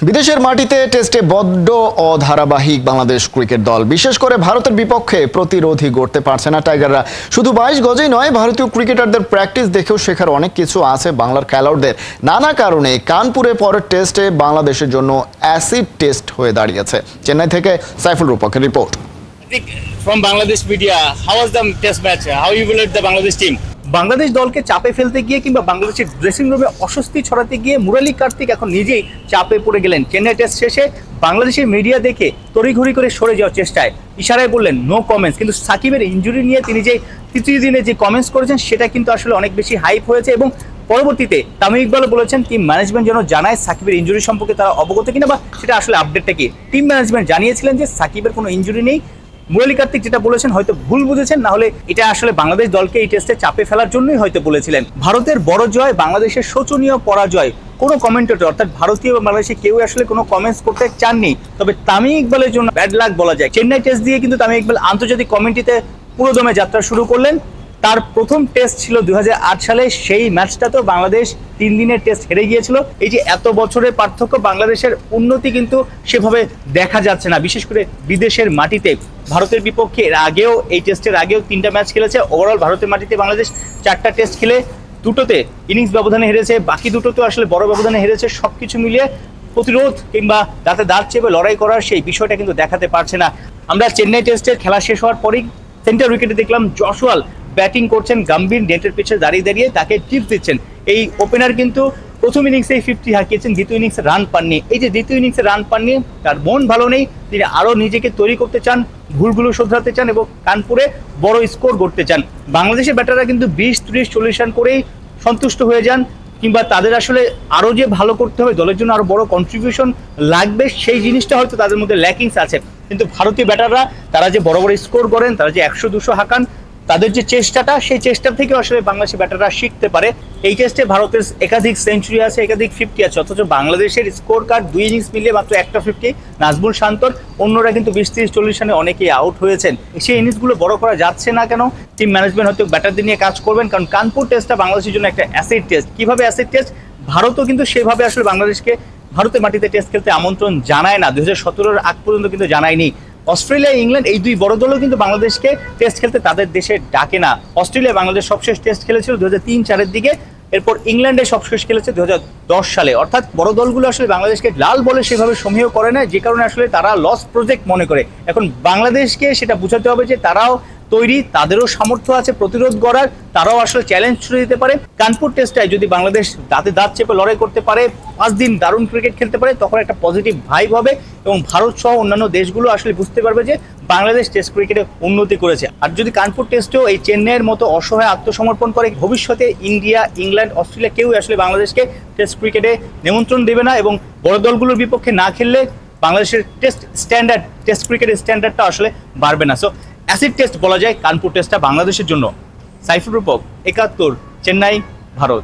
বিদেশের মাটিতে টেস্টে বড্ড অধারাবাহিক বাংলাদেশ ক্রিকেট দল, বিশেষ করে ভারতের বিপক্ষে প্রতিরোধী গড়তে পারছে না টাইগাররা। শুধু 22 গজেই নয়, ভারতীয় ক্রিকেটারদের প্র্যাকটিস দেখেও শেখার অনেক কিছু আছে বাংলার খেলোয়াড়দের। নানা কারণে কানপুরে পরের টেস্টে বাংলাদেশের জন্য অ্যাসিড টেস্ট হয়ে দাঁড়িয়েছে। চেন্নাই থেকে সাইফুল রূপকের রিপোর্ট। From Bangladesh media, how was the test match? How you evaluate the Bangladesh team? Bangladesh দলকে চাপে ফেলতে গিয়ে কিংবা বাংলাদেশের ড্রেসিং রুমে অস্বস্তি ছড়াতে গিয়ে মুরালি কার্তিক এখন নিজেই চাপে পড়ে গেলেন। চেন্নাই টেস্ট শেষে বাংলাদেশের মিডিয়া দেখে তড়িঘড়ি করে সরে যাওয়ার চেষ্টায় ইশারায় বললেন নো কমেন্টস। কিন্তু সাকিবের ইনজুরি নিয়ে তিনি যে তৃতীয় দিনে যে কমেন্টস করেছেন সেটা কিন্তু আসলে অনেক বেশি হাইপ হয়েছে এবং পরবর্তীতে তামিম ইকবালও বলেছেন টিম ম্যানেজমেন্ট যেন জানায় সাকিবের ইনজুরি সম্পর্কে তারা অবগত কিনা বা সেটা আসলে আপডেটটা কি। টিম ম্যানেজমেন্ট জানিয়েছিলেন যে সাকিবের কোনো ইনজুরি নেই। মুরালি কার্তিক যেটা বলেছেন হয়তো ভুল বুঝেছেন, না হলে এটা আসলে বাংলাদেশ দলকে এই টেস্টে চাপে ফেলার জন্যই হয়তো বলেছিলেন। ভারতের বড় জয়, বাংলাদেশের শোচনীয় পরাজয়, কোনো কমেন্টেটর অর্থাৎ ভারতীয় বা বাংলাদেশে কেউ আসলে কোনো কমেন্টস করতে চাননি। তবে তামিম ইকবালের জন্য ব্যাড লাক বলা যায়। চেন্নাই টেস্ট দিয়ে কিন্তু তামিম ইকবাল আন্তর্জাতিক কমিটিতে পুরোদমে যাত্রা শুরু করলেন। তার প্রথম টেস্ট ছিল 2008 সালে, সেই ম্যাচটাতেও বাংলাদেশ 3 দিনের টেস্ট হেরে গিয়েছিল। এই যে এত বছরের পার্থক্য, বাংলাদেশের উন্নতি কিন্তু সেভাবে দেখা যাচ্ছে না, বিশেষ করে বিদেশের মাটিতে। ভারতের বিপক্ষে এর আগেও এই টেস্টের আগেও 3টা ম্যাচ খেলেছে। ওভারঅল ভারতের মাটিতে বাংলাদেশ 4টা টেস্ট খেলে 2টোতে ইনিংস ব্যবধানে হেরেছে, বাকি 2টোতে আসলে বড় ব্যবধানে হেরেছে। সবকিছু মিলিয়ে প্রতিরোধ কিংবা দাঁতে দাঁত চেপে লড়াই করার সেই বিষয়টা কিন্তু দেখাতে পারছে না। আমরা চেন্নাই টেস্টের খেলা শেষ হওয়ার পরেই সেন্টার উইকেটে দেখলাম জশওয়াল ব্যাটিং করছেন, গম্ভীর নেটের পিছনে দাঁড়িয়ে দাঁড়িয়ে তাকে টিপস দিচ্ছেন। এই ওপেনার কিন্তু প্রথম ইনিংসেই 50 হাঁকিয়েছেন, দ্বিতীয় ইনিংসে রান পাননি। এই যে দ্বিতীয় ইনিংসে রান পাননি, তার মন ভালো নেই, তিনি আরও নিজেকে তৈরি করতে চান, ভুলগুলো শোধরাতে চান এবং কানপুরে বড় স্কোর করতে চান। বাংলাদেশের ব্যাটাররা কিন্তু 20, 30, 40 রান করেই সন্তুষ্ট হয়ে যান, কিংবা তাদের আসলে আরও যে ভালো করতে হবে, দলের জন্য আরও বড় কন্ট্রিবিউশন লাগবে, সেই জিনিসটা হয়তো তাদের মধ্যে ল্যাকিংস আছে। কিন্তু ভারতীয় ব্যাটাররা তারা যে বড় বড় স্কোর করেন, তারা যে 100-200 হাঁকান, তাদের যে চেষ্টাটা, সেই চেষ্টা থেকে আসলে বাংলাদেশের ব্যাটাররা শিখতে পারে। এই টেস্টে ভারতের একাধিক সেঞ্চুরি আছে, একাধিক 50 আছে, অথচ বাংলাদেশের স্কোর কার্ড 2 ইনিংস মিলিয়ে মাত্র একটা 50, নাজমুল শান্তর। অন্যরা কিন্তু 20, 30, 40 রানে অনেকেই আউট হয়েছেন। সেই ইনিংসগুলো বড় করা যাচ্ছে না কেন? টিম ম্যানেজমেন্ট হয়তো ব্যাটারদের নিয়ে কাজ করবেন, কারণ কানপুর টেস্টটা বাংলাদেশের জন্য একটা অ্যাসিড টেস্ট। কিভাবে অ্যাসিড টেস্ট? ভারতও কিন্তু সেভাবে আসলে বাংলাদেশকে ভারতের মাটিতে টেস্ট খেলতে আমন্ত্রণ জানায় না, 2017-এর আগ পর্যন্ত কিন্তু জানায়নি। অস্ট্রেলিয়া, ইংল্যান্ড এই 2 বড় দলও কিন্তু বাংলাদেশকে টেস্ট খেলতে তাদের দেশে ডাকে না। অস্ট্রেলিয়া বাংলাদেশ সবশেষ টেস্ট খেলেছিল 2003-04-এর দিকে, এরপর ইংল্যান্ডে সবশেষ খেলেছে 2010 সালে। অর্থাৎ বড় দলগুলো আসলে বাংলাদেশকে লাল বলে সেভাবে সমীহ করে না, যে কারণে আসলে তারা লস প্রজেক্ট মনে করে। এখন বাংলাদেশকে সেটা বোঝাতে হবে যে তারাও তৈরি, তাদেরও সামর্থ্য আছে প্রতিরোধ করার, তারাও আসলে চ্যালেঞ্জ ছুড়ে দিতে পারে। কানপুর টেস্টটায় যদি বাংলাদেশ দাঁতে দাঁত চেপে লড়াই করতে পারে, 5 দিন দারুণ ক্রিকেট খেলতে পারে, তখন একটা পজিটিভ ভাইব হবে এবং ভারত সহ অন্যান্য দেশগুলো আসলে বুঝতে পারবে যে বাংলাদেশ টেস্ট ক্রিকেটে উন্নতি করেছে। আর যদি কানপুর টেস্টেও এই চেন্নাইয়ের মতো অসহায় আত্মসমর্পণ করে, ভবিষ্যতে ইন্ডিয়া, ইংল্যান্ড, অস্ট্রেলিয়া কেউ আসলে বাংলাদেশকে টেস্ট ক্রিকেটে নিমন্ত্রণ দেবে না এবং বড় দলগুলোর বিপক্ষে না খেললে বাংলাদেশের টেস্ট ক্রিকেটের স্ট্যান্ডার্ডটা আসলে বাড়বে না। সো অ্যাসিড টেস্ট বলা যায় কানপুর টেস্টটা বাংলাদেশের জন্য। সাইফুল রূপক, 71, চেন্নাই, ভারত।